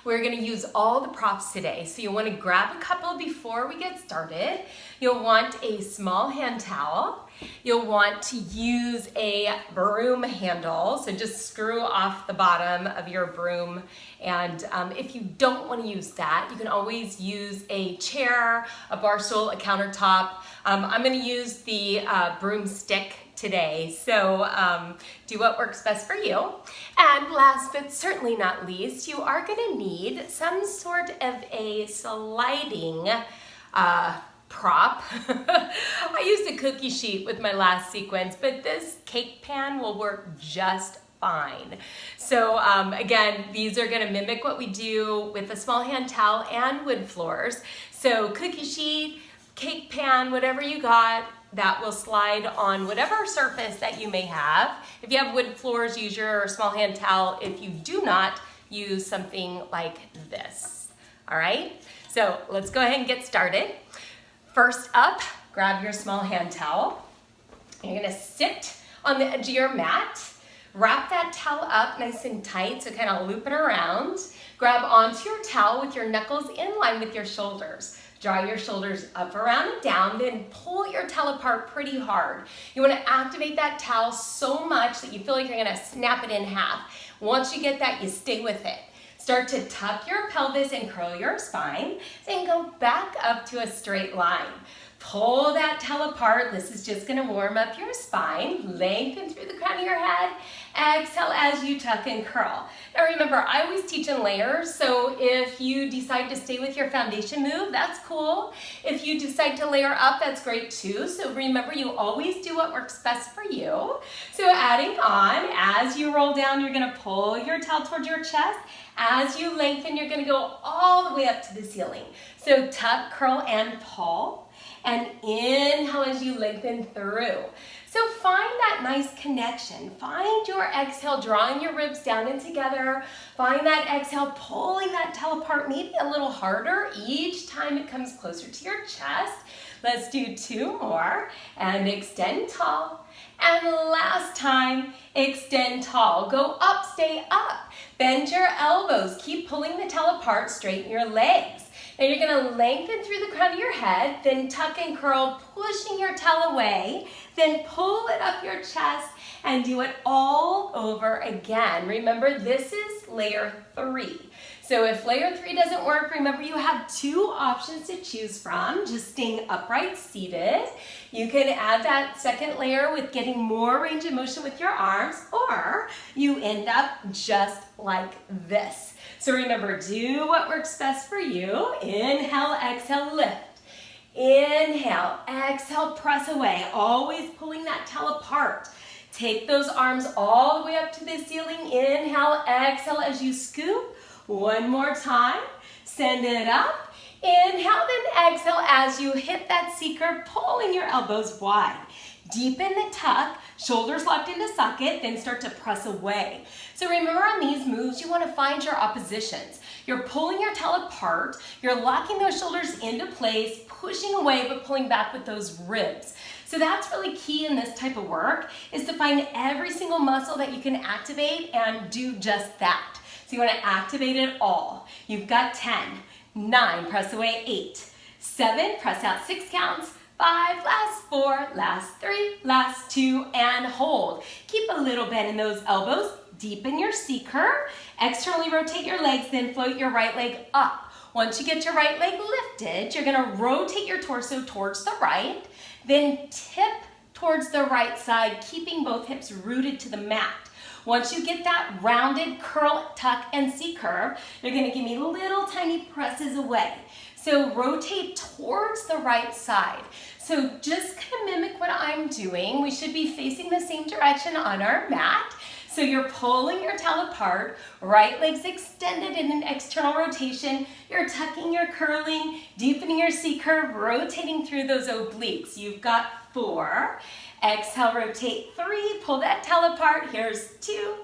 we're gonna use all the props today. So you'll wanna grab a couple before we get started. You'll want a small hand towel. You'll want to use a broom handle. So just screw off the bottom of your broom. And if you don't wanna use that, you can always use a chair, a bar stool, a countertop. I'm gonna use the broomstick today, so do what works best for you. And last but certainly not least, you are gonna need some sort of a sliding prop. I used a cookie sheet with my last sequence, but this cake pan will work just fine. So again, these are gonna mimic what we do with a small hand towel and wood floors. So cookie sheet, cake pan, whatever you got, that will slide on whatever surface that you may have. If you have wood floors, use your small hand towel. If you do not, use something like this. All right, so let's go ahead and get started. First up, grab your small hand towel. You're gonna sit on the edge of your mat. Wrap that towel up nice and tight, so kind of loop it around. Grab onto your towel with your knuckles in line with your shoulders. Draw your shoulders up, around, and down, then pull your towel apart pretty hard. You wanna activate that towel so much that you feel like you're gonna snap it in half. Once you get that, you stay with it. Start to tuck your pelvis and curl your spine, then go back up to a straight line. Pull that towel apart. This is just gonna warm up your spine. Lengthen through the crown of your head. Exhale as you tuck and curl. Now remember, I always teach in layers, so if you decide to stay with your foundation move, that's cool. If you decide to layer up, that's great too. So remember, you always do what works best for you. So adding on, as you roll down, you're gonna pull your towel towards your chest. As you lengthen, you're gonna go all the way up to the ceiling. So tuck, curl, and pull. And inhale as you lengthen through. So find that nice connection. Find your exhale, drawing your ribs down and together. Find that exhale, pulling that towel apart, maybe a little harder each time it comes closer to your chest. Let's do 2 more. And extend tall. And last time, extend tall. Go up, stay up. Bend your elbows. Keep pulling the towel apart, straighten your legs. Now you're gonna lengthen through the crown of your head, then tuck and curl, pushing your towel away, then pull it up your chest and do it all over again. Remember, this is layer 3. So if layer 3 doesn't work, remember you have 2 options to choose from, just staying upright seated. You can add that second layer with getting more range of motion with your arms, or you end up just like this. So remember, do what works best for you. Inhale, exhale, lift. Inhale, exhale, press away. Always pulling that towel apart. Take those arms all the way up to the ceiling. Inhale, exhale as you scoop. One more time. Send it up. Inhale, then exhale as you hit that C-curve, pulling your elbows wide. Deepen the tuck, shoulders locked into socket, then start to press away. So remember, on these moves, you want to find your oppositions. You're pulling your towel apart, you're locking those shoulders into place, pushing away, but pulling back with those ribs. So that's really key in this type of work, is to find every single muscle that you can activate and do just that. So you want to activate it all. You've got 10, 9, press away 8, 7, press out 6 counts, 5, last 4, last 3, last 2, and hold. Keep a little bend in those elbows, deepen your C-curve, externally rotate your legs, then float your right leg up. Once you get your right leg lifted, you're gonna rotate your torso towards the right, then tip towards the right side, keeping both hips rooted to the mat. Once you get that rounded curl, tuck, and C-curve, you're gonna give me little tiny presses away. So rotate towards the right side. So just kind of mimic what I'm doing. We should be facing the same direction on our mat. So you're pulling your towel apart, right leg's extended in an external rotation. You're tucking, you're curling, deepening your C-curve, rotating through those obliques. You've got 4. Exhale, rotate 3, pull that towel apart. Here's 2.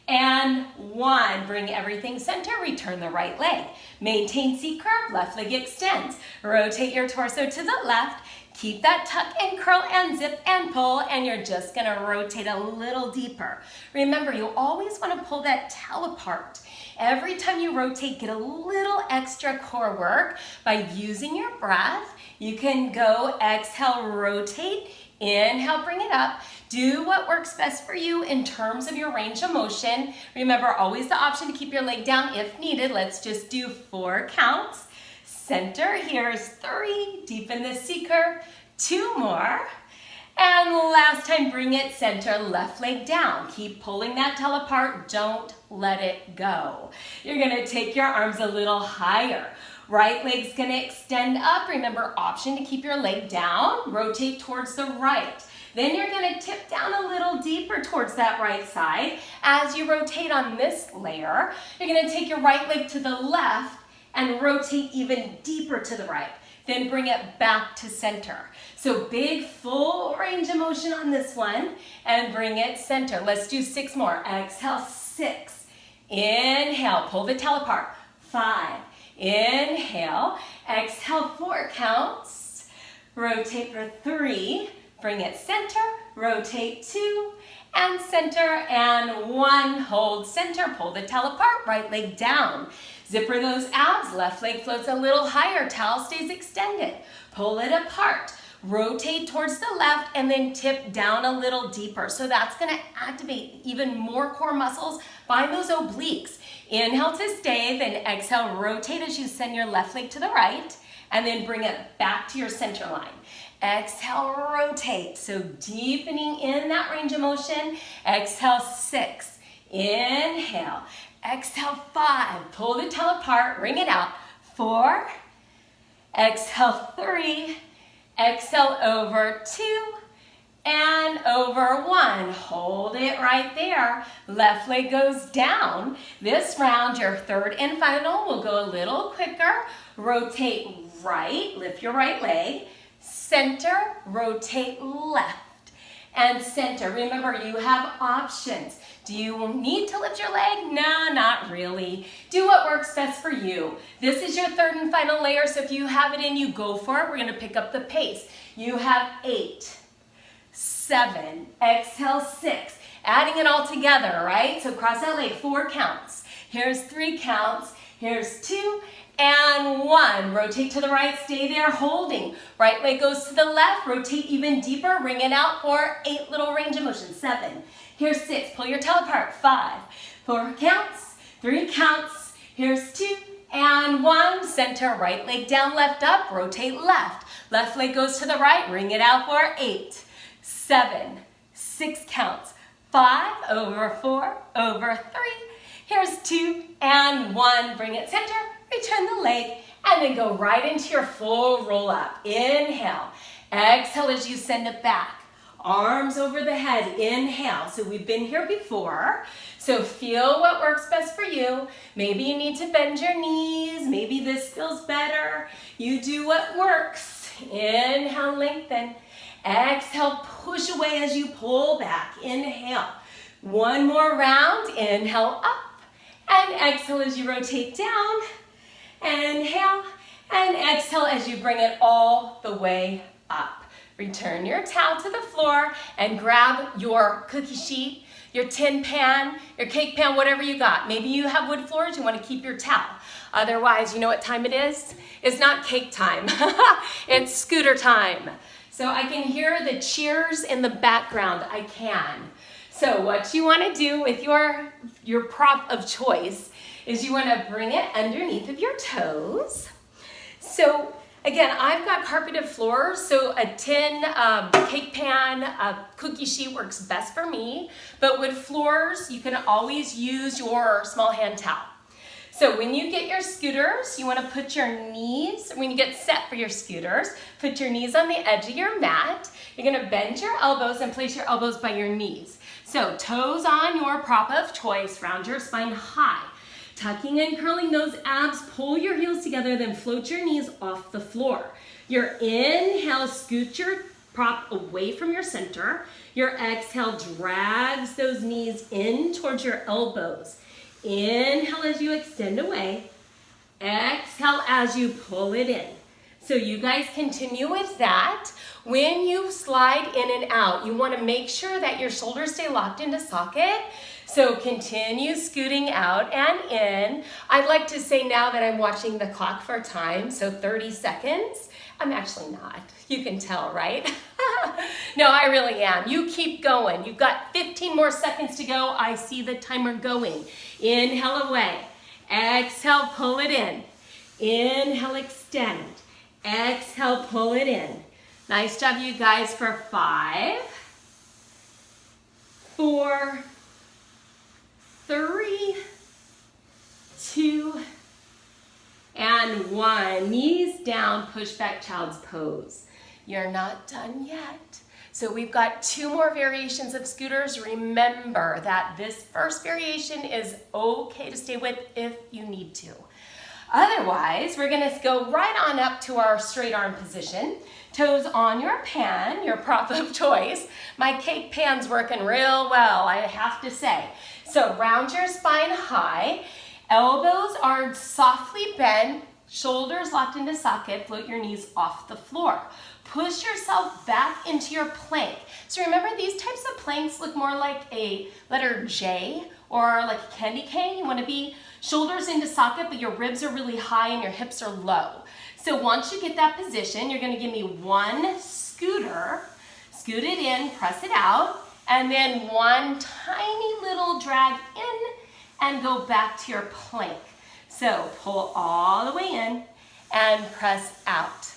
And 1, bring everything center, return the right leg. Maintain C-curve, left leg extends. Rotate your torso to the left, keep that tuck and curl and zip and pull, and you're just gonna rotate a little deeper. Remember, you always wanna pull that towel apart every time you rotate, get a little extra core work by using your breath. You can go exhale, rotate, inhale, bring it up. Do what works best for you in terms of your range of motion. Remember, always the option to keep your leg down if needed. Let's just do 4 counts. Center, here's 3, deepen the C-curve, 2 more. And last time, bring it center, left leg down. Keep pulling that tail apart, don't let it go. You're gonna take your arms a little higher. Right leg's gonna extend up. Remember, option to keep your leg down, rotate towards the right. Then you're gonna tip down a little deeper towards that right side. As you rotate on this layer, you're gonna take your right leg to the left and rotate even deeper to the right. Then bring it back to center. So big full range of motion on this one and bring it center. Let's do 6 more. Exhale, 6. Inhale, pull the tail apart. 5. Inhale, exhale, 4 counts. Rotate for 3. Bring it center, rotate 2, and center, and 1. Hold center, pull the tail apart, right leg down. Zipper those abs, left leg floats a little higher, towel stays extended. Pull it apart, rotate towards the left, and then tip down a little deeper. So that's gonna activate even more core muscles. Find those obliques. Inhale to stay, then exhale, rotate as you send your left leg to the right, and then bring it back to your center line. Exhale, rotate. So deepening in that range of motion. Exhale, 6. Inhale. Exhale, 5. Pull the tail apart, bring it out. 4. Exhale, 3. Exhale, over 2. And over 1. Hold it right there. Left leg goes down. This round, your third and final, will go a little quicker. Rotate right, lift your right leg. Center, rotate left, and center. Remember, you have options. Do you need to lift your leg? No, not really. Do what works best for you. This is your third and final layer, so if you have it in you, go for it. We're gonna pick up the pace. You have 8, 7, exhale 6. Adding it all together, right? So cross that leg, 4 counts. Here's 3 counts. Here's 2, and 1. Rotate to the right, stay there, holding. Right leg goes to the left, rotate even deeper, bring it out for 8 little range of motion. 7. Here's 6, pull your tail apart. 5, 4 counts, 3 counts. Here's 2, and 1. Center, right leg down, left up, rotate left. Left leg goes to the right, bring it out for 8, 7, 6 counts. 5, over 4, over 3. Here's 2, and 1. Bring it center. Return the leg, and then go right into your full roll up. Inhale. Exhale as you send it back. Arms over the head. Inhale. So we've been here before. So feel what works best for you. Maybe you need to bend your knees. Maybe this feels better. You do what works. Inhale, lengthen. Exhale, push away as you pull back. Inhale. 1 more round. Inhale, up. And exhale as you rotate down. Inhale and exhale as you bring it all the way up. Return your towel to the floor and grab your cookie sheet, your tin pan, your cake pan, whatever you got. Maybe you have wood floors, you want to keep your towel. Otherwise, you know what time it is? It's not cake time, it's scooter time. So I can hear the cheers in the background, I can. So what you want to do with your prop of choice is you want to bring it underneath of your toes. So again, I've got carpeted floors, so a tin, cake pan, a cookie sheet works best for me. But with floors, you can always use your small hand towel. So when you get your scooters, you want to put your knees, when you get set for your scooters, put your knees on the edge of your mat. You're going to bend your elbows and place your elbows by your knees. So toes on your prop of choice, round your spine high. Tucking and curling those abs, pull your heels together, then float your knees off the floor. Your inhale, scoot your prop away from your center. Your exhale drags those knees in towards your elbows. Inhale as you extend away. Exhale as you pull it in. So you guys continue with that. When you slide in and out, you want to make sure that your shoulders stay locked into socket. So continue scooting out and in. I'd like to say now that I'm watching the clock for time, so 30 seconds. I'm actually not. You can tell, right? No, I really am. You keep going. You've got 15 more seconds to go. I see the timer going. Inhale away. Exhale, pull it in. Inhale, extend. Exhale, pull it in. Nice job, you guys, for 5, 4, 3, 2, and 1. Knees down, push back child's pose. You're not done yet. So we've got 2 more variations of scooters. Remember that this first variation is okay to stay with if you need to. Otherwise, we're gonna go right on up to our straight arm position. Toes on your pan, your prop of choice. My cake pan's working real well, I have to say. So round your spine high. Elbows are softly bent, shoulders locked into socket, float your knees off the floor. Push yourself back into your plank. So remember, these types of planks look more like a letter J or like a candy cane. You want to be shoulders into socket, but your ribs are really high and your hips are low. So once you get that position, you're going to give me 1 scooter, scoot it in, press it out, and then 1 tiny little drag in and go back to your plank. So pull all the way in and press out.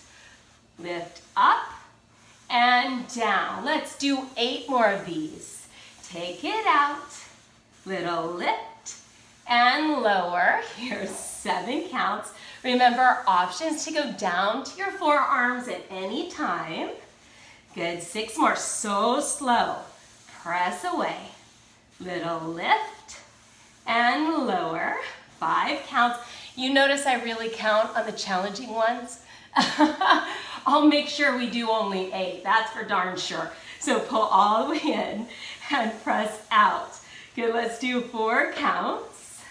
Lift up and down. Let's do 8 more of these. Take it out, little lift and lower. Here's 7 counts. Remember, options to go down to your forearms at any time. Good, 6 more, so slow. Press away, little lift and lower. 5 counts. You notice I really count on the challenging ones. I'll make sure we do only 8, that's for darn sure. So pull all the way in and press out. Good, let's do 4 counts.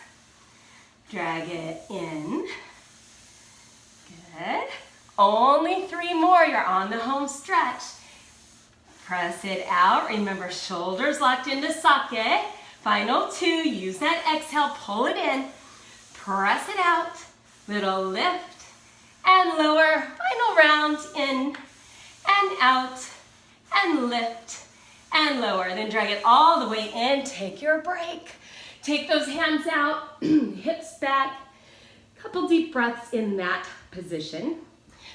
Drag it in. Good. Only 3 more, you're on the home stretch. Press it out. Remember, shoulders locked into socket. Final 2, use that exhale, pull it in. Press it out, little lift and lower. Final round, in and out and lift and lower. Then drag it all the way in, take your break. Take those hands out, hips back. Couple deep breaths in that position.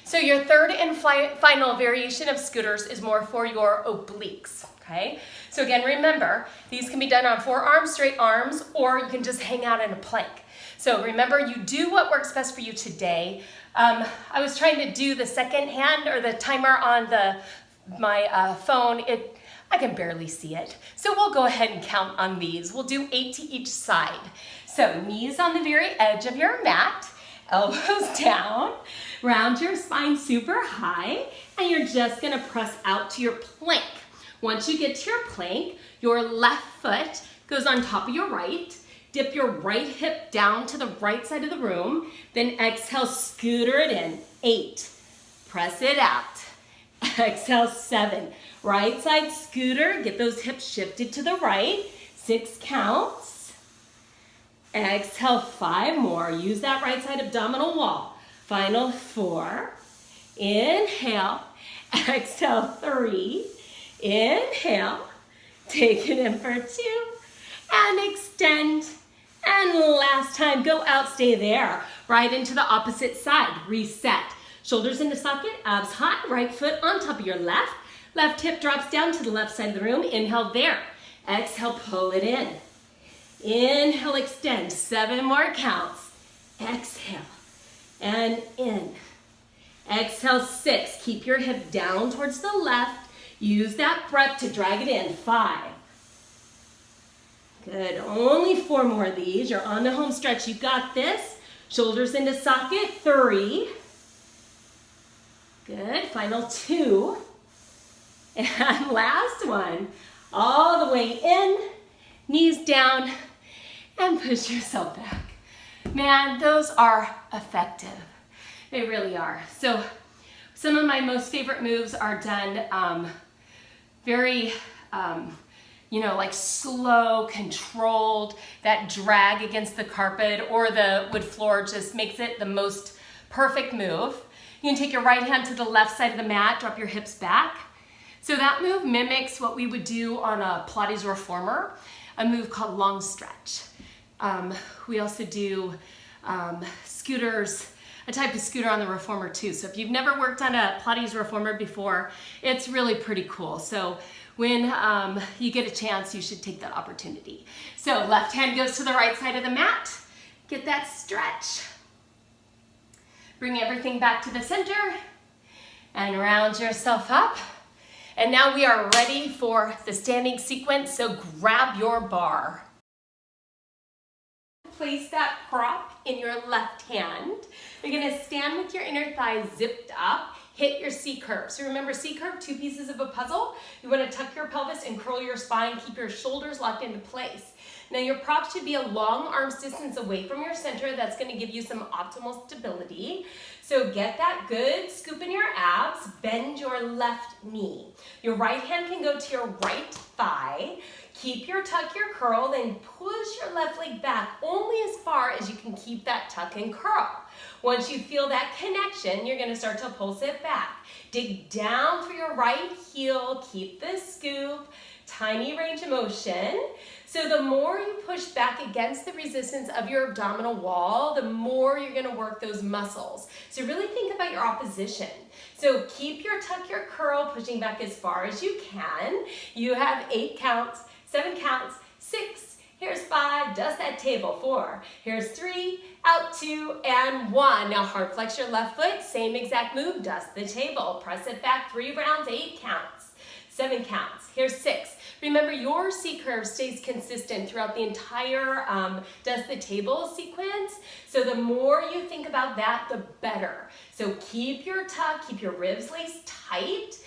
So your third and final variation of scooters is more for your obliques, okay? So again, remember, these can be done on forearms, straight arms, or you can just hang out in a plank. So remember, you do what works best for you today. I was trying to do the second hand or the timer on my phone. I can barely see it. So we'll go ahead and count on these. We'll do 8 to each side. So knees on the very edge of your mat, elbows down, round your spine super high, and you're just gonna press out to your plank. Once you get to your plank, your left foot goes on top of your right. Dip your right hip down to the right side of the room. Then exhale, scooter it in. 8. Press it out. Exhale, 7. Right side scooter. Get those hips shifted to the right. 6 counts. Exhale, 5 more. Use that right side abdominal wall. Final 4. Inhale. Exhale, 3. Inhale. Take it in for 2. And extend. And last time, go out, stay there. Right into the opposite side, reset. Shoulders into socket, abs high, right foot on top of your left. Left hip drops down to the left side of the room. Inhale there. Exhale, pull it in. Inhale, extend. 7 more counts. Exhale, and in. Exhale, 6. Keep your hip down towards the left. Use that breath to drag it in. 5. Good, only 4 more of these. You're on the home stretch, you got this. Shoulders into socket, 3. Good, final 2. And last one, all the way in, knees down, and push yourself back. Man, those are effective. They really are. So Some of my most favorite moves are done very, like slow, controlled. That drag against the carpet or the wood floor just makes it the most perfect move. You can take your right hand to the left side of the mat, drop your hips back. So that move mimics what we would do on a Pilates reformer, a move called long stretch. We also do scooters, a type of scooter on the reformer too. So if you've never worked on a Pilates reformer before, it's really pretty cool. So when you get a chance, you should take that opportunity. So left hand goes to the right side of the mat. Get that stretch. Bring everything back to the center and round yourself up. And now we are ready for the standing sequence, so grab your bar. Place that prop in your left hand. You're gonna stand with your inner thighs zipped up, hit your C curve. So remember, C curve, two pieces of a puzzle. You wanna tuck your pelvis and curl your spine, keep your shoulders locked into place. Now your prop should be a long arm's distance away from your center. That's gonna give you some optimal stability. So get that good scoop in your abs, bend your left knee. Your right hand can go to your right thigh. Keep your tuck, your curl, then push your left leg back only as far as you can keep that tuck and curl. Once you feel that connection, you're gonna start to pulse it back. Dig down through your right heel, keep this scoop, tiny range of motion. So the more you push back against the resistance of your abdominal wall, the more you're gonna work those muscles. So really think about your opposition. So keep your tuck, your curl, pushing back as far as you can. You have 8 counts, 7 counts, 6, here's 5, dust that table, 4, here's 3, out 2, and 1. Now hard flex your left foot, same exact move, dust the table, press it back, 3 rounds, 8 counts, 7 counts, here's 6. Remember, your C curve stays consistent throughout the entire dust the table sequence. So the more you think about that, the better. So keep your tuck, keep your ribs laced tight.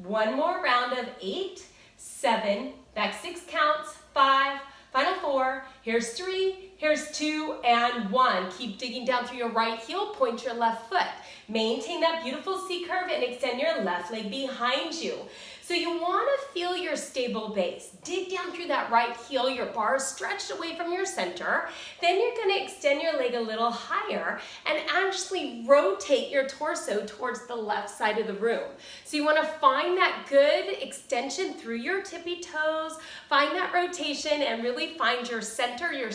1 more round of 8, 7, back 6 counts, 5, final 4, here's 3, here's 2, and 1. Keep digging down through your right heel, point your left foot. Maintain that beautiful C curve and extend your left leg behind you. So you want to feel your stable base. Dig down through that right heel, your bar is stretched away from your center. Then you're going to extend your leg a little higher and actually rotate your torso towards the left side of the room. So you want to find that good extension through your tippy toes, find that rotation, and really find your center, your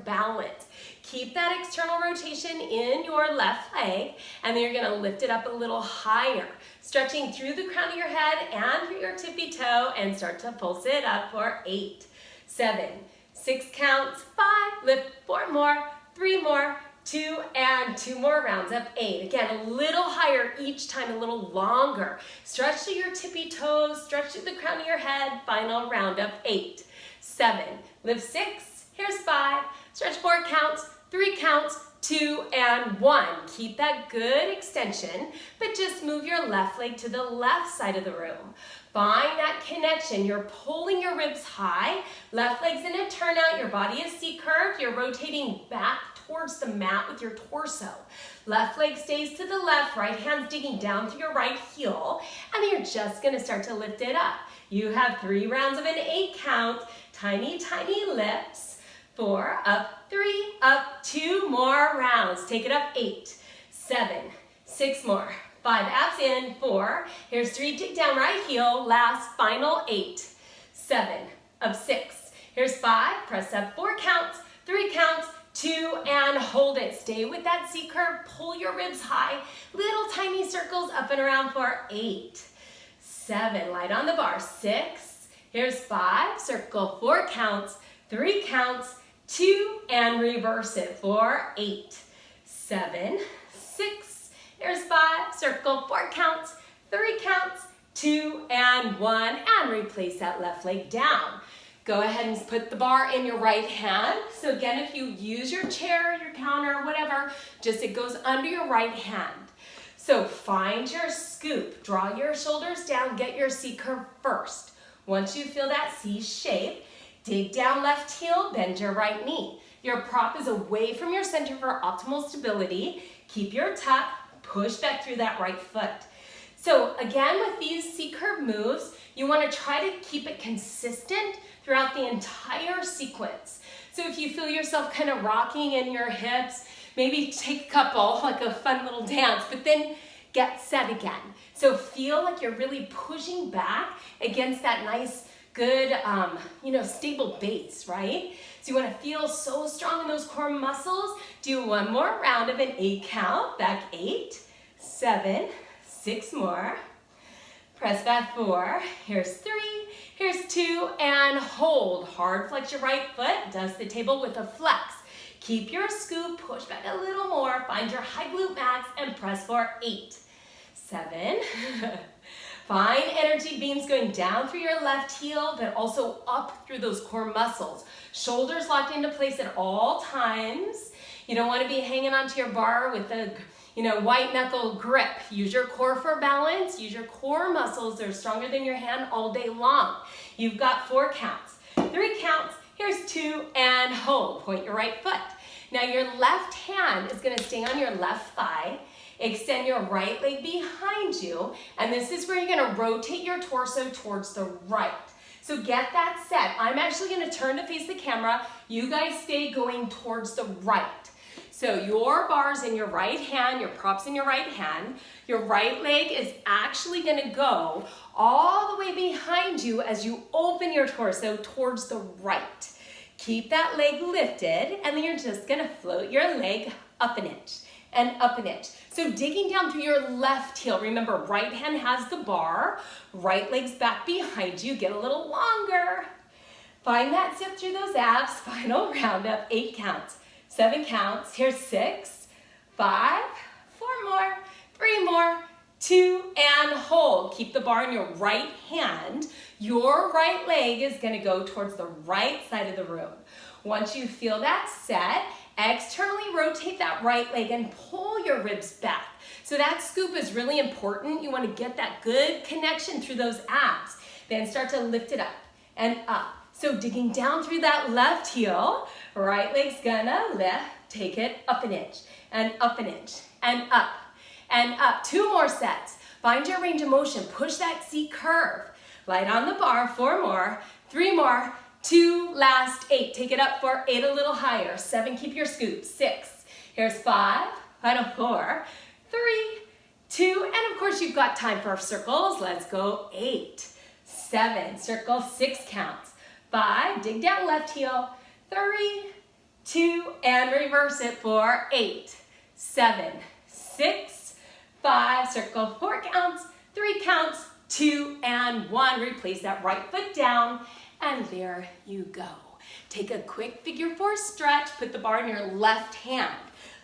balance. Keep that external rotation in your left leg, and then you're gonna lift it up a little higher, stretching through the crown of your head and through your tippy toe, and start to pulse it up for 8, 7, 6 counts, 5, lift 4 more, 3 more, 2, and 2 more rounds up 8. Again, a little higher each time, a little longer. Stretch to your tippy toes, stretch to the crown of your head, final round up 8, 7, lift 6, here's 5, stretch 4 counts, 3 counts, 2, and 1. Keep that good extension, but just move your left leg to the left side of the room. Find that connection. You're pulling your ribs high, left leg's in a turn out, your body is C-curved, you're rotating back towards the mat with your torso. Left leg stays to the left, right hand's digging down through your right heel, and then you're just gonna start to lift it up. You have 3 rounds of an 8 count, tiny, tiny lifts. 4, up, 3, up, 2 more rounds. Take it up, 8, 7, 6 more, 5, abs in, 4, here's 3, dig down right heel, last, final 8, 7, up 6, here's 5, press up 4 counts, 3 counts, 2, and hold it. Stay with that C curve, pull your ribs high, little tiny circles up and around for 8, 7, light on the bar, 6, here's 5, circle 4 counts, 3 counts, 2, and reverse it for 8, 7, 6, here's 5, circle 4 counts, 3 counts, 2, and 1, and replace that left leg down. Go ahead and put the bar in your right hand. So again, if you use your chair, your counter, whatever, just it goes under your right hand. So find your scoop, draw your shoulders down, get your C curve first. Once you feel that C shape, dig down left heel, bend your right knee. Your prop is away from your center for optimal stability. Keep your tuck, push back through that right foot. So again, with these C-curve moves, you want to try to keep it consistent throughout the entire sequence. So if you feel yourself kind of rocking in your hips, maybe take a couple, like a fun little dance, but then get set again. So feel like you're really pushing back against that nice, good, stable base, right? So you want to feel so strong in those core muscles. Do one more round of an 8 count. Back 8, 7, 6 more. Press back 4. Here's 3. Here's 2, and hold. Hard flex your right foot. Dust the table with a flex. Keep your scoop. Push back a little more. Find your high glute max and press for 8, 7. Find energy beams going down through your left heel, but also up through those core muscles. Shoulders locked into place at all times. You don't want to be hanging onto your bar with a white knuckle grip. Use your core for balance. Use your core muscles. They're stronger than your hand all day long. You've got 4 counts, 3 counts. Here's 2, and hold. Point your right foot. Now your left hand is going to stay on your left thigh. Extend your right leg behind you, and this is where you're going to rotate your torso towards the right. So get that set. I'm actually going to turn to face the camera. You guys stay going towards the right. So your bar's in your right hand, your props in your right hand. Your right leg is actually going to go all the way behind you as you open your torso towards the right. Keep that leg lifted, and then you're just going to float your leg up an inch and up an inch. So digging down through your left heel. Remember, right hand has the bar, right leg's back behind you. Get a little longer. Find that zip through those abs. Final round up, 8 counts, 7 counts. Here's 6, 5, 4 more, 3 more, 2, and hold. Keep the bar in your right hand. Your right leg is gonna go towards the right side of the room. Once you feel that set, externally rotate that right leg and pull your ribs back. So that scoop is really important. You want to get that good connection through those abs. Then start to lift it up and up. So digging down through that left heel, right leg's gonna lift, take it up an inch and up an inch and up and up. 2 more sets. Find your range of motion. Push that C curve. Light on the bar. 4 more, 3 more, 2, last 8. Take it up for 8 a little higher. 7, keep your scoop. 6, here's 5, final 4, 3, 2, and of course you've got time for circles. Let's go. 8, 7, circle 6 counts. 5, dig down left heel. 3, 2, and reverse it for 8, 7, 6, 5, circle 4 counts, 3 counts, 2, and 1. Replace that right foot down. And there you go. Take a quick figure 4 stretch. Put the bar in your left hand.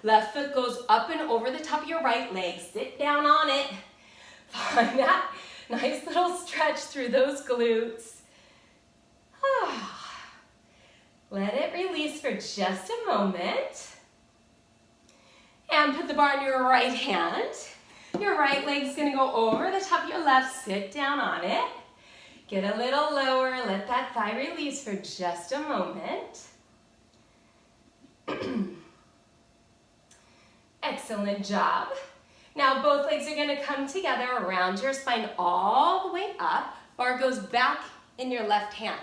Left foot goes up and over the top of your right leg. Sit down on it. Find that nice little stretch through those glutes. Let it release for just a moment. And put the bar in your right hand. Your right leg's gonna go over the top of your left. Sit down on it. Get a little lower, let that thigh release for just a moment. Excellent job. Now both legs are gonna come together around your spine all the way up. Bar goes back in your left hand.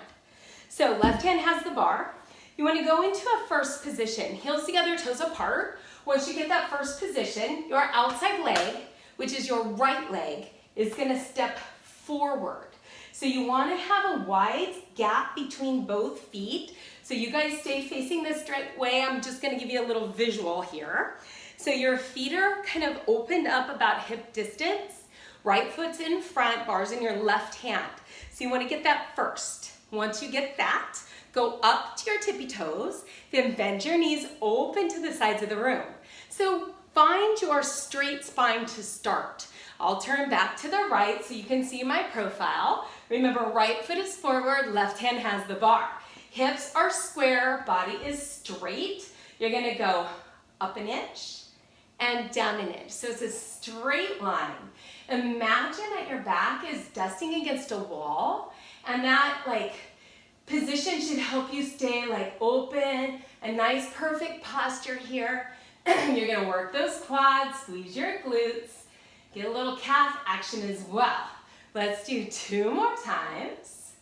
So left hand has the bar. You wanna go into a first position. Heels together, toes apart. Once you get that first position, your outside leg, which is your right leg, is gonna step forward. So you want to have a wide gap between both feet. So you guys stay facing this straight way. I'm just going to give you a little visual here. So your feet are kind of opened up about hip distance. Right foot's in front, bars in your left hand. So you want to get that first. Once you get that, go up to your tippy toes, then bend your knees open to the sides of the room. So find your straight spine to start. I'll turn back to the right so you can see my profile. Remember, right foot is forward, left hand has the bar. Hips are square, body is straight. You're gonna go up an inch and down an inch. So it's a straight line. Imagine that your back is dusting against a wall, and that position should help you stay open, a nice perfect posture here. You're gonna work those quads, squeeze your glutes. Get a little calf action as well. Let's do 2 more times.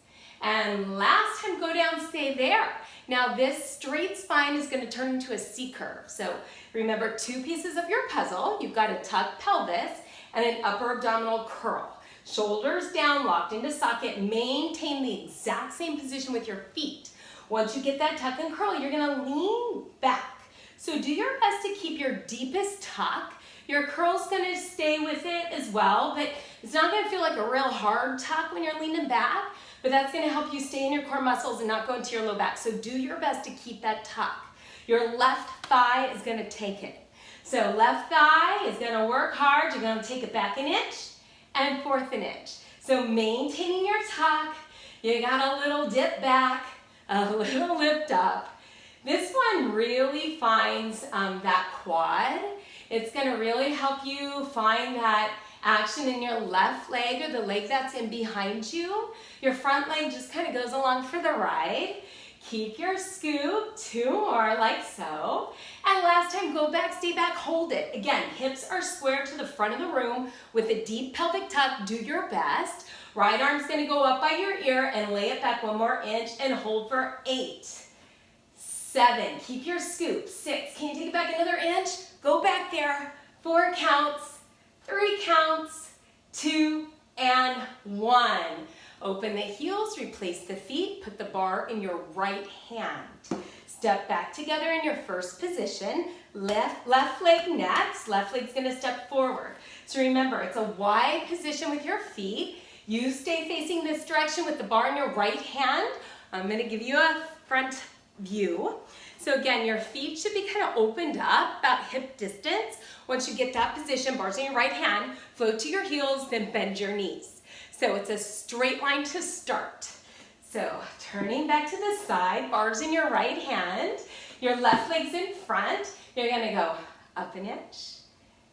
And last time, go down, stay there. Now this straight spine is going to turn into a C curve. So remember, 2 pieces of your puzzle. You've got a tucked pelvis and an upper abdominal curl. Shoulders down, locked into socket. Maintain the exact same position with your feet. Once you get that tuck and curl, you're going to lean back. So do your best to keep your deepest tuck. Your curl's going to stay with it as well, but it's not going to feel like a real hard tuck when you're leaning back, but that's going to help you stay in your core muscles and not go into your low back. So do your best to keep that tuck. Your left thigh is going to take it. So left thigh is going to work hard. You're going to take it back an inch and forth an inch. So maintaining your tuck, you got a little dip back, a little lift up. This one really finds that quad. It's going to really help you find that action in your left leg or the leg that's in behind you. Your front leg just kind of goes along for the ride. Keep your scoop, 2 more like so. And last time, go back, stay back, hold it. Again, hips are square to the front of the room with a deep pelvic tuck. Do your best. Right arm's going to go up by your ear and lay it back 1 more inch and hold for 8, 7. Keep your scoop. 6. Can you take it back another inch? Go back there. 4 counts, 3 counts, 2, and 1. Open the heels, replace the feet, put the bar in your right hand. Step back together in your first position. Left leg next. Left leg's gonna step forward. So remember, it's a wide position with your feet. You stay facing this direction with the bar in your right hand. I'm gonna give you a front view. So again, your feet should be kind of opened up, about hip distance. Once you get that position, bars in your right hand, float to your heels, then bend your knees. So it's a straight line to start. So turning back to the side, bars in your right hand, your left leg's in front. You're gonna go up an inch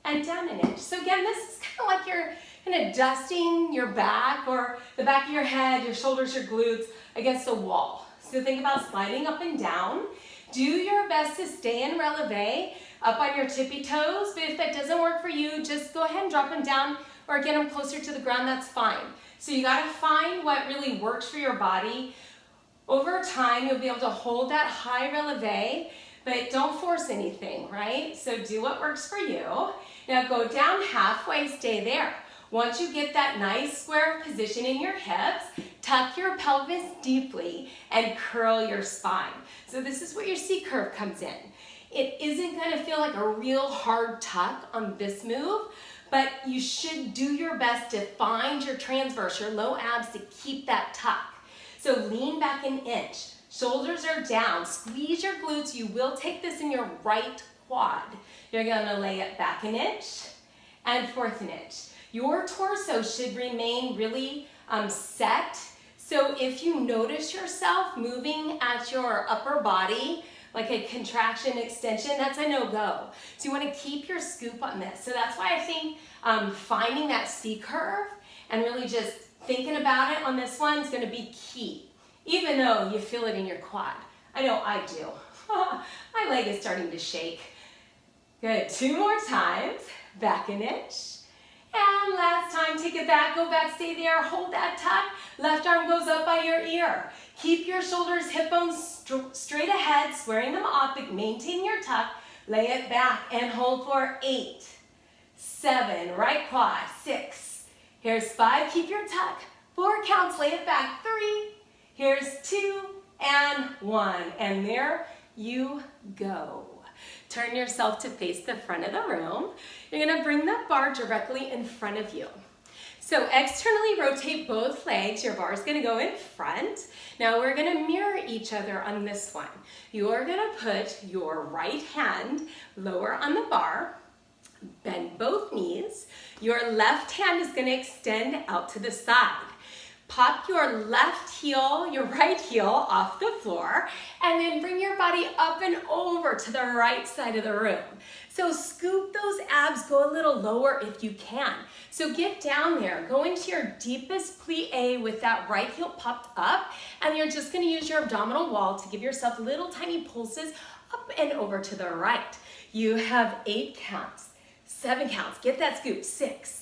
and down an inch. So again, this is kind of like you're kind of dusting your back or the back of your head, your shoulders, your glutes against the wall. So think about sliding up and down. Do your best to stay in releve, up on your tippy toes, but if that doesn't work for you, just go ahead and drop them down or get them closer to the ground, that's fine. So you gotta find what really works for your body. Over time, you'll be able to hold that high releve, but don't force anything, right? So do what works for you. Now go down halfway, stay there. Once you get that nice square position in your hips, tuck your pelvis deeply and curl your spine. So this is where your C curve comes in. It isn't gonna feel like a real hard tuck on this move, but you should do your best to find your transverse, your low abs, to keep that tuck. So lean back an inch. Shoulders are down. Squeeze your glutes. You will take this in your right quad. You're going to lay it back an inch and forth an inch. Your torso should remain really set. So if you notice yourself moving at your upper body, like a contraction extension, that's a no-go. So you want to keep your scoop on this. So that's why I think finding that C curve and really just thinking about it on this one is going to be key, even though you feel it in your quad. I know I do. My leg is starting to shake. Good, 2 more times, back an inch. And last time, take it back, go back, stay there, hold that tuck. Left arm goes up by your ear. Keep your shoulders, hip bones straight ahead, squaring them off, but maintain your tuck. Lay it back and hold for 8, 7, right quad, 6. Here's 5, keep your tuck. 4 counts, lay it back, 3. Here's 2 and 1. And there you go. Turn yourself to face the front of the room. You're gonna bring the bar directly in front of you. So externally rotate both legs. Your bar is gonna go in front. Now we're gonna mirror each other on this one. You are gonna put your right hand lower on the bar, bend both knees. Your left hand is gonna extend out to the side. Pop your left heel, your right heel off the floor, and then bring your body up and over to the right side of the room. So scoop those abs, go a little lower if you can. So get down there, go into your deepest plie with that right heel popped up, and you're just gonna use your abdominal wall to give yourself little tiny pulses up and over to the right. You have 8 counts, 7 counts, get that scoop, 6,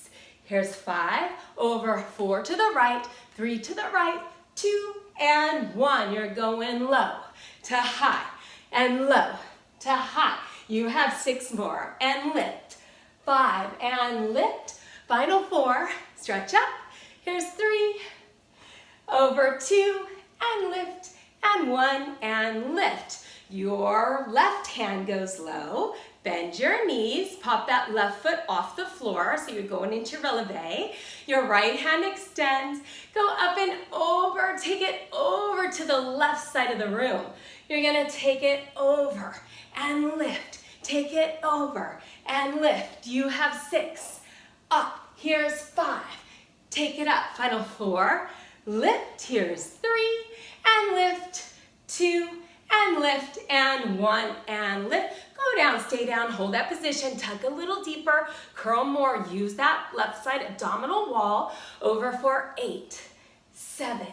Here's 5, over 4 to the right, 3 to the right, 2 and 1. You're going low to high and low to high. You have 6 more and lift. 5 and lift. Final 4, stretch up. Here's 3, over 2 and lift, and 1 and lift. Your left hand goes low. Bend your knees, pop that left foot off the floor, so you're going into releve. Your right hand extends, go up and over, take it over to the left side of the room. You're gonna take it over and lift, take it over and lift. You have 6, up, here's 5, take it up, final 4, lift, here's 3, and lift, 2, and lift, and 1, and lift. Go down, stay down, hold that position, tuck a little deeper, curl more, use that left side abdominal wall, over for 8, 7,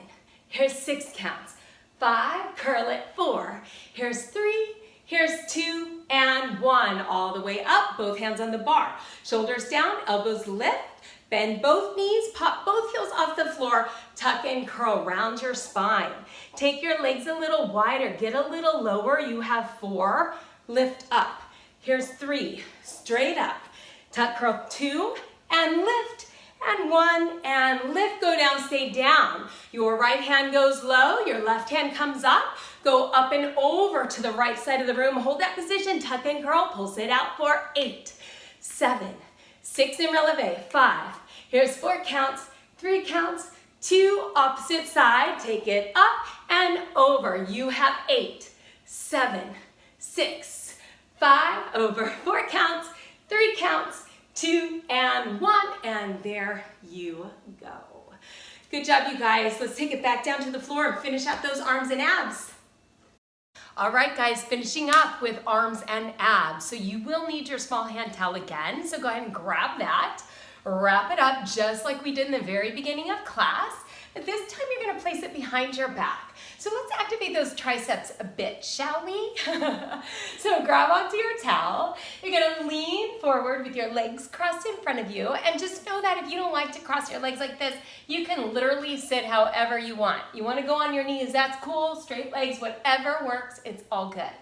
here's 6 counts, 5, curl it, 4, here's 3, here's 2, and 1, all the way up, both hands on the bar, shoulders down, elbows lift, bend both knees, pop both heels off the floor, tuck and curl, round your spine. Take your legs a little wider, get a little lower, you have 4, lift up. Here's 3, straight up, tuck, curl, 2, and lift, and 1, and lift, go down, stay down. Your right hand goes low, your left hand comes up, go up and over to the right side of the room, hold that position, tuck and curl, pulse it out for 8, 7, 6 in releve, 5, here's 4 counts, 3 counts, 2, opposite side, take it up and over. You have 8, 7, 6, 5, over 4 counts, 3 counts, 2 and 1, and there you go. Good job, you guys. Let's take it back down to the floor and finish out those arms and abs. All right, guys, finishing up with arms and abs. So you will need your small hand towel again. So go ahead and grab that, wrap it up just like we did in the very beginning of class. But this time you're gonna place it behind your back. So let's activate those triceps a bit, shall we? So grab onto your towel. You're gonna lean forward with your legs crossed in front of you, and just know that if you don't like to cross your legs like this, you can literally sit however you want. You wanna go on your knees, that's cool, straight legs, whatever works, it's all good.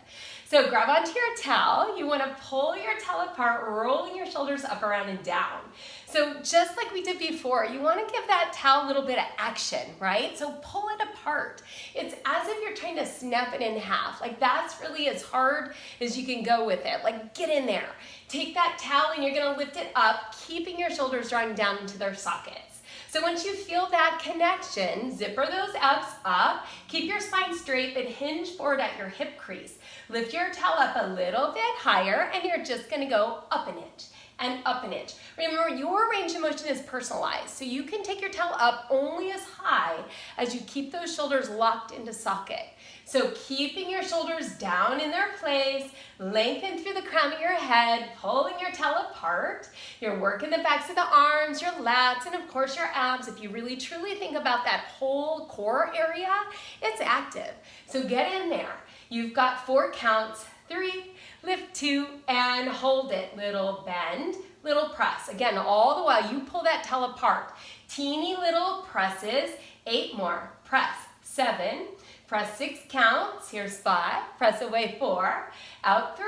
So grab onto your towel. You want to pull your towel apart, rolling your shoulders up, around, and down. So just like we did before, you want to give that towel a little bit of action, right? So pull it apart. It's as if you're trying to snap it in half. Like that's really as hard as you can go with it. Like get in there. Take that towel and you're going to lift it up, keeping your shoulders drawing down into their sockets. So once you feel that connection, zipper those abs up, keep your spine straight, but hinge forward at your hip crease. Lift your towel up a little bit higher, and you're just gonna go up an inch and up an inch. Remember, your range of motion is personalized, so you can take your towel up only as high as you keep those shoulders locked into socket. So keeping your shoulders down in their place, lengthen through the crown of your head, pulling your towel apart. You're working the backs of the arms, your lats, and of course your abs. If you really truly think about that whole core area, it's active. So get in there. You've got 4 counts, 3, lift 2, and hold it. Little bend, little press. Again, all the while you pull that towel apart. Teeny little presses, 8 more, press, 7, press 6 counts, here's 5, press away 4, out 3,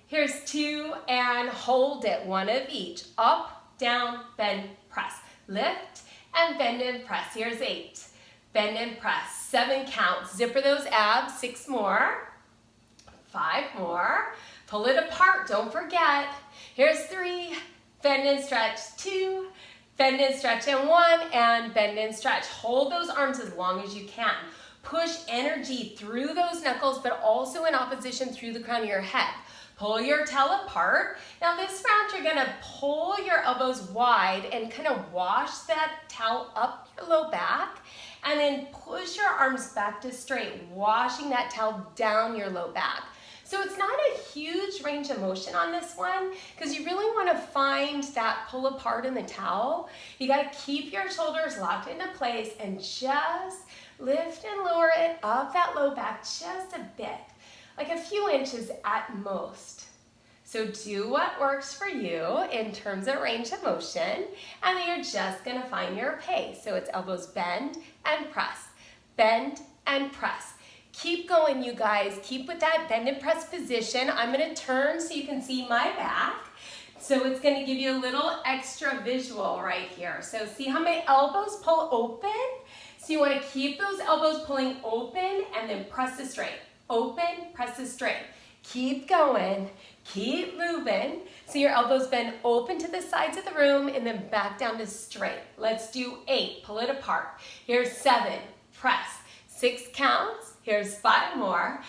here's 2, and hold it, 1 of each, up, down, bend, press, lift, and bend and press, here's 8, bend and press, 7 counts, zipper those abs, 6 more, 5 more, pull it apart, don't forget, here's 3, bend and stretch, 2, bend and stretch, and 1, and bend and stretch, hold those arms as long as you can. Push energy through those knuckles, but also in opposition through the crown of your head. Pull your towel apart. Now this round, you're gonna pull your elbows wide and kind of wash that towel up your low back, and then push your arms back to straight, washing that towel down your low back. So it's not a huge range of motion on this one because you really want to find that pull apart in the towel. You got to keep your shoulders locked into place and just lift and lower it up that low back just a bit, like a few inches at most. So do what works for you in terms of range of motion, and then you're just gonna find your pace. So it's elbows bend and press, bend and press. Keep going, you guys. Keep with that bend and press position. I'm gonna turn so you can see my back. So it's gonna give you a little extra visual right here. So see how my elbows pull open? So you wanna keep those elbows pulling open and then press it straight. Open, press it straight. Keep going, keep moving. So your elbows bend open to the sides of the room and then back down to straight. Let's do 8, pull it apart. Here's 7, press. 6 counts, here's 5 more.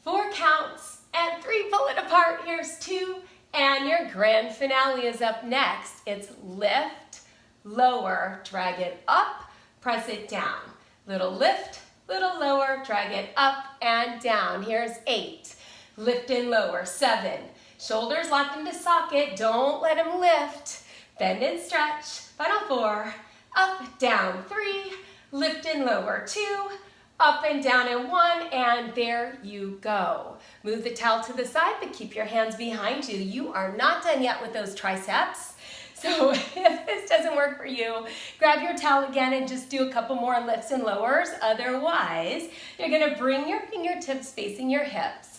4 counts, and 3, pull it apart. Here's 2, and your grand finale is up next. It's lift, lower, drag it up, press it down. Little lift, little lower, drag it up and down. Here's 8, lift and lower. 7, shoulders locked into socket, don't let them lift. Bend and stretch. Final 4, up, down. 3, lift and lower. 2, up and down and 1, and there you go. Move the towel to the side, but keep your hands behind you. You are not done yet with those triceps. So if this doesn't work for you, grab your towel again and just do a couple more lifts and lowers. Otherwise, you're gonna bring your fingertips facing your hips.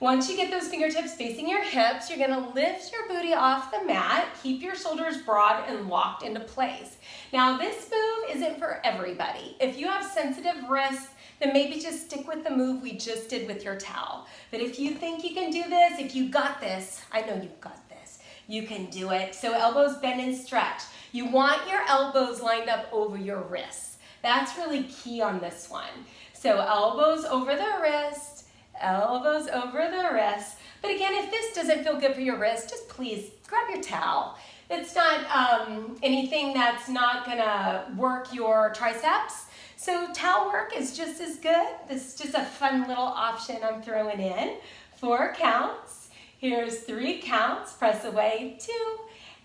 Once you get those fingertips facing your hips, you're gonna lift your booty off the mat, keep your shoulders broad and locked into place. Now this move isn't for everybody. If you have sensitive wrists, then maybe just stick with the move we just did with your towel. But if you think you can do this, if you got this, I know you've got this, you can do it. So elbows bend and stretch. You want your elbows lined up over your wrists. That's really key on this one. So elbows over the wrist, elbows over the wrist. But again, if this doesn't feel good for your wrist, just please grab your towel. It's not anything that's not gonna work your triceps. So towel work is just as good. This is just a fun little option I'm throwing in. 4 counts. Here's 3 counts. Press away, 2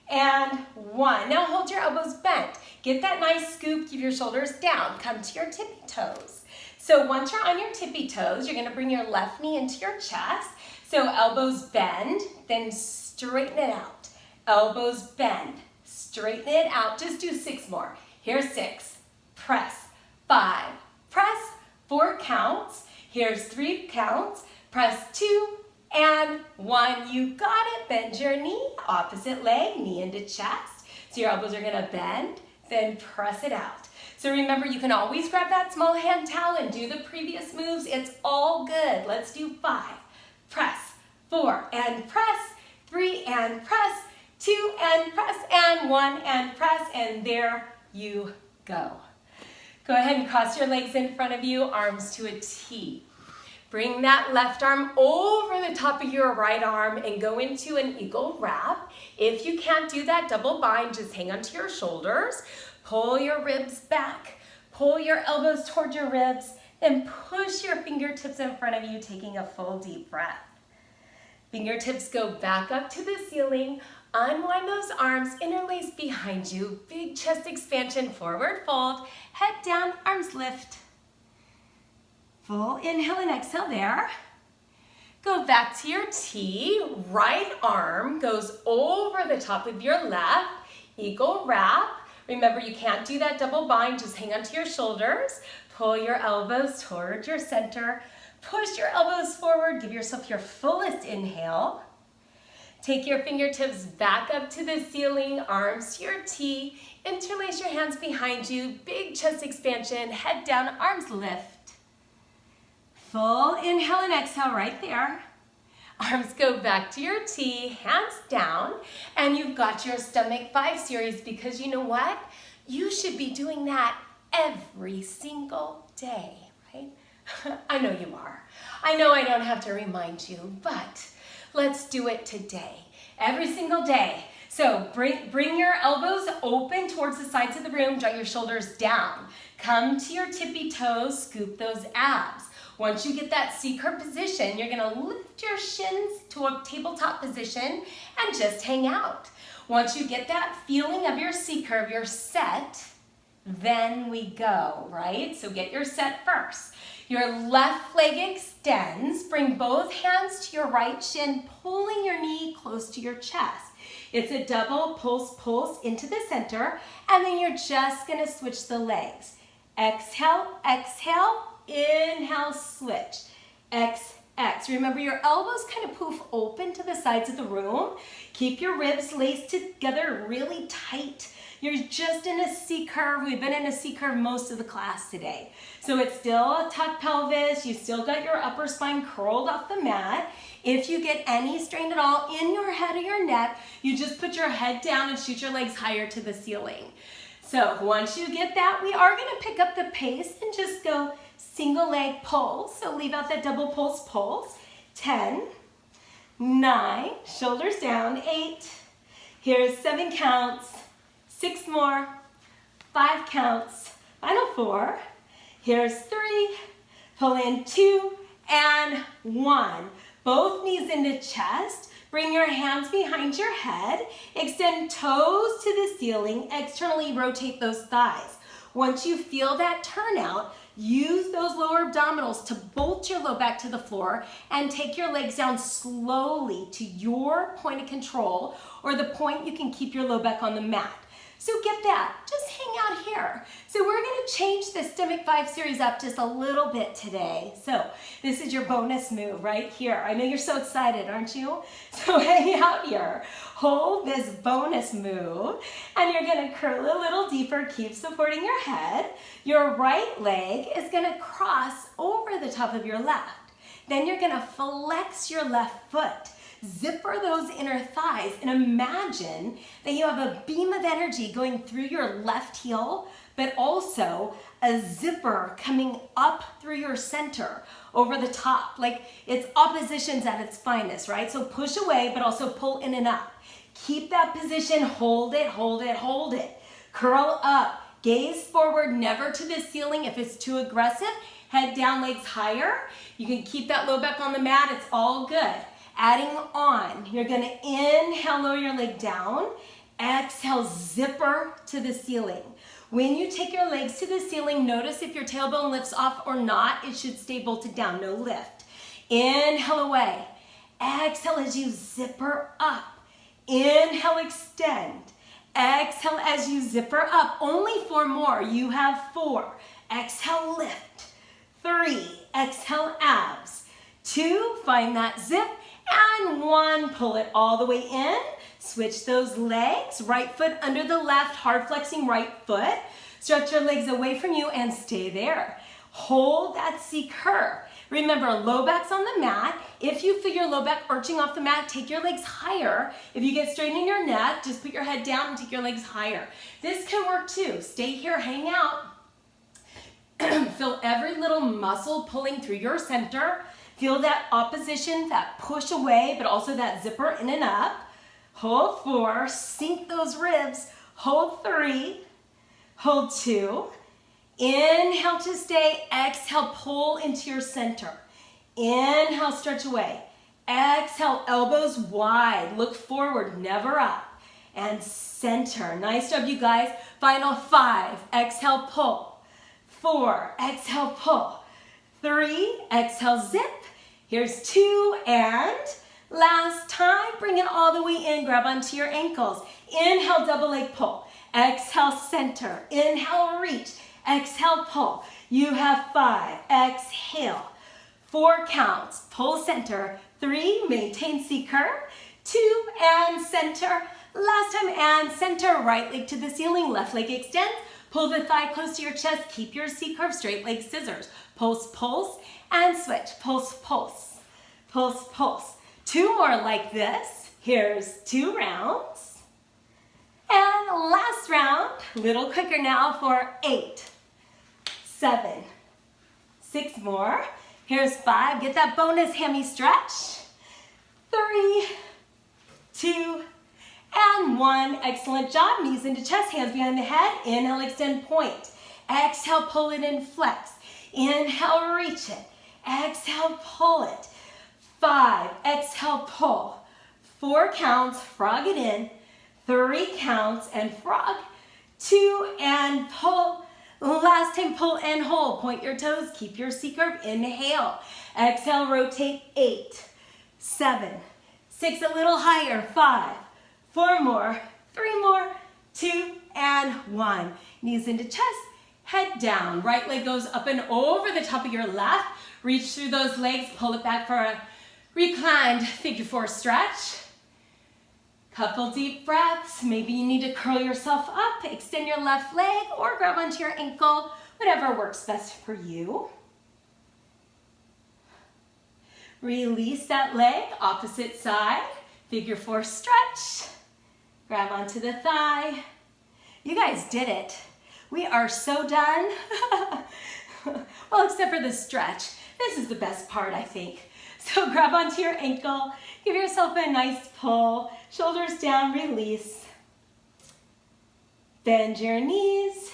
and 1. Now hold your elbows bent. Get that nice scoop, keep your shoulders down. Come to your tippy toes. So once you're on your tippy toes, you're gonna bring your left knee into your chest. So elbows bend, then straighten it out. Elbows bend, straighten it out. Just do 6 more. Here's 6, press, 5, press, 4 counts. Here's 3 counts, press 2 and 1. You got it, bend your knee, opposite leg, knee into chest. So your elbows are gonna bend, then press it out. So remember, you can always grab that small hand towel and do the previous moves. It's all good. Let's do 5, press, 4 and press, 3 and press, 2 and press, and 1 and press, and there you go. Go ahead and cross your legs in front of you, arms to a T. Bring that left arm over the top of your right arm and go into an eagle wrap. If you can't do that double bind, just hang onto your shoulders. Pull your ribs back, pull your elbows toward your ribs, and push your fingertips in front of you, taking a full deep breath. Fingertips go back up to the ceiling, unwind those arms, interlace behind you, big chest expansion, forward fold, head down, arms lift. Full inhale and exhale there. Go back to your T, right arm goes over the top of your left, eagle wrap. Remember, you can't do that double bind, just hang onto your shoulders, pull your elbows toward your center, push your elbows forward, give yourself your fullest inhale. Take your fingertips back up to the ceiling, arms to your T, interlace your hands behind you, big chest expansion, head down, arms lift. Full inhale and exhale right there. Arms go back to your T, hands down, and you've got your stomach 5 series because you know what? You should be doing that every single day, right? I know you are. I know I don't have to remind you, but let's do it today, every single day. So bring your elbows open towards the sides of the room, draw your shoulders down. Come to your tippy toes, scoop those abs. Once you get that C-curve position, you're gonna lift your shins to a tabletop position and just hang out. Once you get that feeling of your C-curve, you're set, then we go, right? So get your set first. Your left leg extends. Bring both hands to your right shin, pulling your knee close to your chest. It's a double pulse into the center, and then you're just gonna switch the legs. Exhale, exhale, inhale, switch. X. Remember your elbows kind of poof open to the sides of the room. Keep your ribs laced together really tight. You're just in a C curve. We've been in a C curve most of the class today. So it's still a tucked pelvis. You still got your upper spine curled off the mat. If you get any strain at all in your head or your neck, you just put your head down and shoot your legs higher to the ceiling. So once you get that, we are gonna pick up the pace and just go single leg pulse. So leave out that double pulse. 10, 9, shoulders down, 8, here's 7 counts, 6 more, 5 counts, final 4, here's 3, pull in 2, and 1. Both knees into chest. Bring your hands behind your head. Extend toes to the ceiling. Externally rotate those thighs. Once you feel that turnout, use those lower abdominals to bolt your low back to the floor and take your legs down slowly to your point of control or the point you can keep your low back on the mat. So get that, just hang out here. So we're gonna change the Stomach 5 series up just a little bit today. So this is your bonus move right here. I know you're so excited, aren't you? So hang out here, hold this bonus move, and you're gonna curl a little deeper, keep supporting your head. Your right leg is gonna cross over the top of your left. Then you're gonna flex your left foot. Zipper those inner thighs and imagine that you have a beam of energy going through your left heel, but also a zipper coming up through your center over the top. Like it's oppositions at its finest, right? So push away, but also pull in and up. Keep that position, hold it, hold it, hold it. Curl up, gaze forward, never to the ceiling. If it's too aggressive, head down, legs higher. You can keep that low back on the mat, it's all good. Adding on, you're gonna inhale, lower your leg down. Exhale, zipper to the ceiling. When you take your legs to the ceiling, notice if your tailbone lifts off or not, it should stay bolted down, no lift. Inhale away. Exhale as you zipper up. Inhale, extend. Exhale as you zipper up. Only 4 more, you have 4. Exhale, lift. 3, exhale, abs. 2, find that zip. And 1, pull it all the way in. Switch those legs, right foot under the left, hard flexing right foot. Stretch your legs away from you and stay there. Hold that C curve. Remember, low back's on the mat. If you feel your low back arching off the mat, take your legs higher. If you get strained in your neck, just put your head down and take your legs higher. This can work too. Stay here, hang out. Feel every little muscle pulling through your center. Feel that opposition, that push away, but also that zipper in and up. Hold 4, sink those ribs. Hold 3, hold 2. Inhale to stay, exhale, pull into your center. Inhale, stretch away. Exhale, elbows wide, look forward, never up. And center, nice job you guys. Final 5, exhale, pull. 4, exhale, pull. 3, exhale, zip. Here's 2, and last time, bring it all the way in, grab onto your ankles. Inhale, double leg pull. Exhale, center. Inhale, reach. Exhale, pull. You have 5, exhale. 4 counts, pull center. 3, maintain C curve. 2, and center. Last time, and center. Right leg to the ceiling, left leg extends. Pull the thigh close to your chest. Keep your C curve, straight leg scissors. Pulse, pulse, and switch. Pulse, pulse, pulse, pulse. 2 more like this. Here's 2 rounds. And last round, a little quicker now for 8, 7, 6 more. Here's 5. Get that bonus hammy stretch. 3, 2, and 1. Excellent job. Knees into chest, hands behind the head. Inhale, extend, point. Exhale, pull it in, flex. Inhale, reach it. Exhale, pull it. 5, exhale, pull. 4 counts, frog it in. 3 counts and frog. 2, and pull. Last time, pull and hold. Point your toes, keep your C curve. Inhale. Exhale, rotate. 8, 7, 6, a little higher. 5, 4 more, 3 more, 2, and 1. Knees into chest, head down. Right leg goes up and over the top of your left. Reach through those legs, pull it back for a reclined figure 4 stretch. Couple deep breaths. Maybe you need to curl yourself up, extend your left leg, or grab onto your ankle, whatever works best for you. Release that leg, opposite side, figure 4 stretch. Grab onto the thigh. You guys did it. We are so done. Well, except for the stretch. This is the best part, I think. So grab onto your ankle, give yourself a nice pull, shoulders down, release. Bend your knees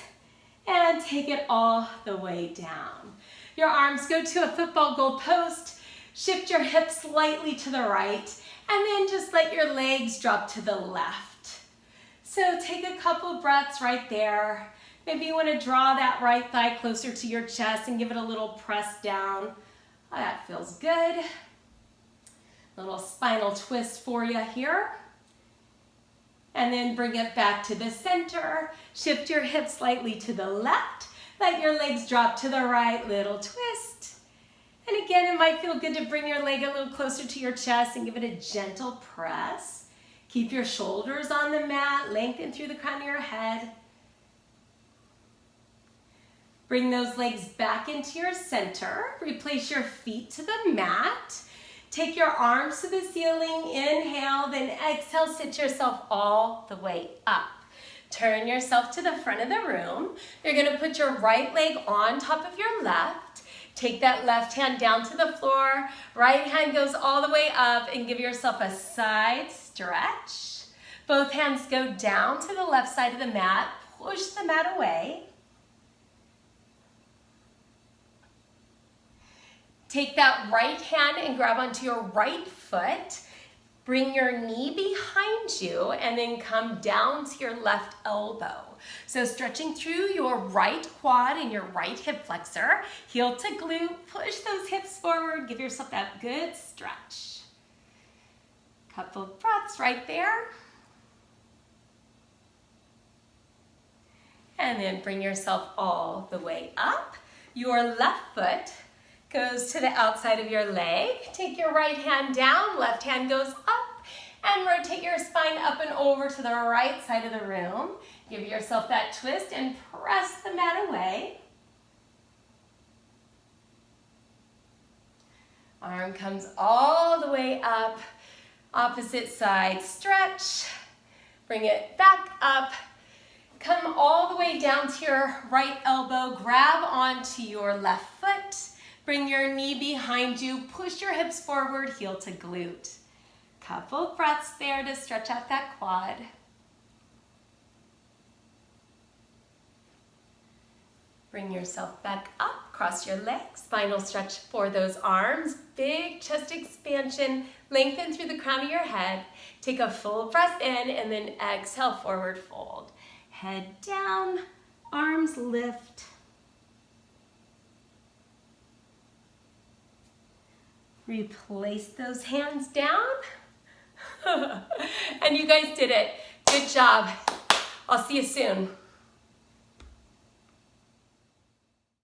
and take it all the way down. Your arms go to a football goal post, shift your hips slightly to the right, and then just let your legs drop to the left. So take a couple breaths right there. Maybe you want to draw that right thigh closer to your chest and give it a little press down. Oh, that feels good. A little spinal twist for you here. And then bring it back to the center. Shift your hips slightly to the left. Let your legs drop to the right, little twist. And again, it might feel good to bring your leg a little closer to your chest and give it a gentle press. Keep your shoulders on the mat, lengthen through the crown of your head. Bring those legs back into your center. Replace your feet to the mat. Take your arms to the ceiling. Inhale, then exhale, sit yourself all the way up. Turn yourself to the front of the room. You're gonna put your right leg on top of your left. Take that left hand down to the floor. Right hand goes all the way up and give yourself a side stretch. Both hands go down to the left side of the mat. Push the mat away. Take that right hand and grab onto your right foot. Bring your knee behind you and then come down to your left elbow. So stretching through your right quad and your right hip flexor, heel to glute, push those hips forward, give yourself that good stretch. Couple of breaths right there. And then bring yourself all the way up. Your left foot goes to the outside of your leg. Take your right hand down, left hand goes up, and rotate your spine up and over to the right side of the room. Give yourself that twist and press the mat away. Arm comes all the way up, opposite side stretch. Bring it back up. Come all the way down to your right elbow, grab onto your left foot. Bring your knee behind you, push your hips forward, heel to glute. Couple breaths there to stretch out that quad. Bring yourself back up, cross your legs, spinal stretch for those arms, big chest expansion, lengthen through the crown of your head. Take a full breath in and then exhale, forward fold. Head down, arms lift. Replace those hands down. And you guys did it. Good job. I'll see you soon.